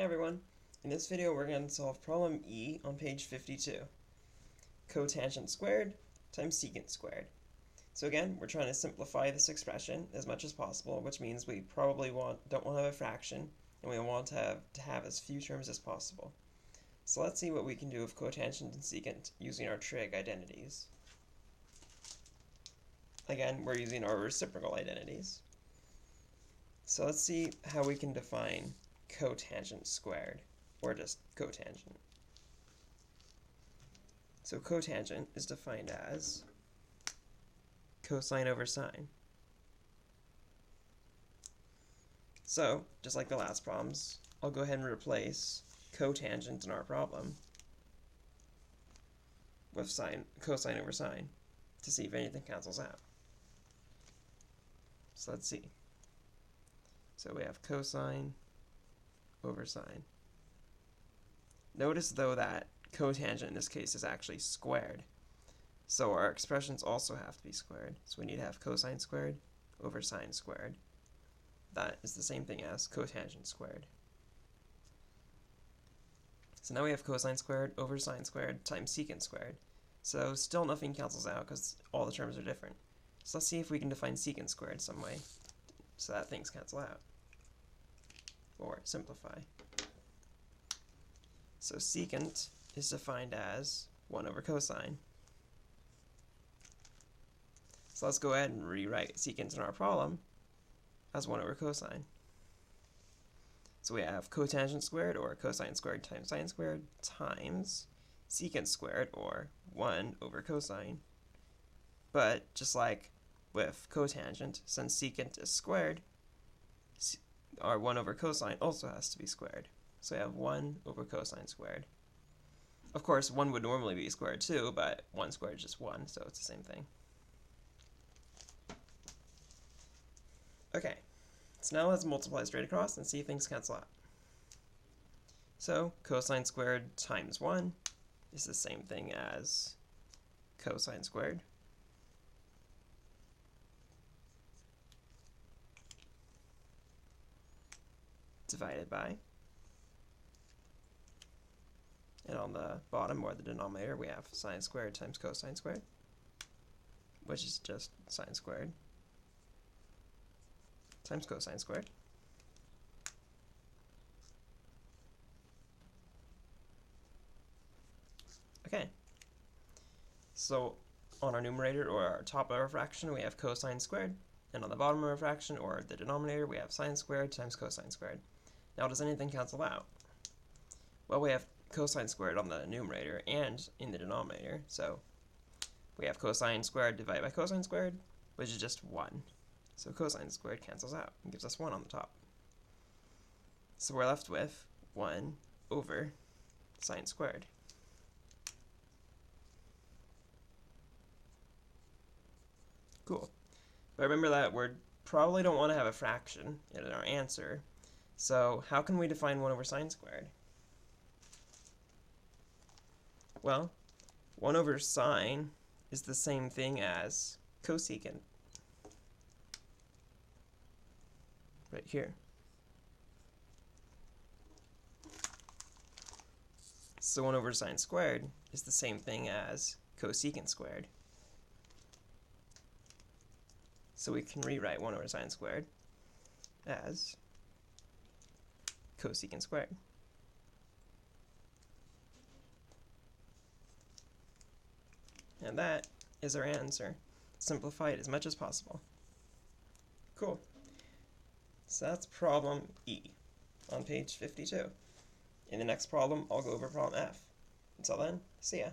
Hey everyone, in this video we're going to solve problem E on page 52. Cotangent squared times secant squared. So again, we're trying to simplify this expression as much as possible, which means we probably don't want to have a fraction, and we want to have as few terms as possible. So let's see what we can do with cotangent and secant using our trig identities. Again, we're using our reciprocal identities. So let's see how we can define cotangent squared, or just cotangent. So cotangent is defined as cosine over sine. So, just like the last problems, I'll go ahead and replace cotangent in our problem with cosine over sine to see if anything cancels out. So let's see. So we have cosine over sine. Notice though that cotangent in this case is actually squared. So our expressions also have to be squared. So we need to have cosine squared over sine squared. That is the same thing as cotangent squared. So now we have cosine squared over sine squared times secant squared. So still nothing cancels out because all the terms are different. So let's see if we can define secant squared some way so that things cancel out. Or simplify. So secant is defined as 1 over cosine. So let's go ahead and rewrite secant in our problem as 1 over cosine. So we have cotangent squared, or cosine squared times sine squared, times secant squared, or 1 over cosine. But just like with cotangent, since secant is squared, our 1 over cosine also has to be squared. So we have 1 over cosine squared. Of course, 1 would normally be squared too, but 1 squared is just 1, so it's the same thing. Okay, so now let's multiply straight across and see if things cancel out. So cosine squared times 1 is the same thing as cosine squared. Divided by, and on the bottom, or the denominator, we have sine squared times cosine squared, which is just sine squared times cosine squared. Okay, so on our numerator, or our top of our fraction, we have cosine squared, and on the bottom of our fraction, or the denominator, we have sine squared times cosine squared. Now, does anything cancel out? Well, we have cosine squared on the numerator and in the denominator, so we have cosine squared divided by cosine squared, which is just 1. So cosine squared cancels out and gives us 1 on the top. So we're left with 1 over sine squared. Cool. But remember that we probably don't want to have a fraction in our answer. So how can we define 1 over sine squared? Well, 1 over sine is the same thing as cosecant. Right here. So 1 over sine squared is the same thing as cosecant squared. So we can rewrite 1 over sine squared as cosecant squared. And that is our answer. Simplify it as much as possible. Cool. So that's problem E on page 52. In the next problem, I'll go over problem F. Until then, see ya.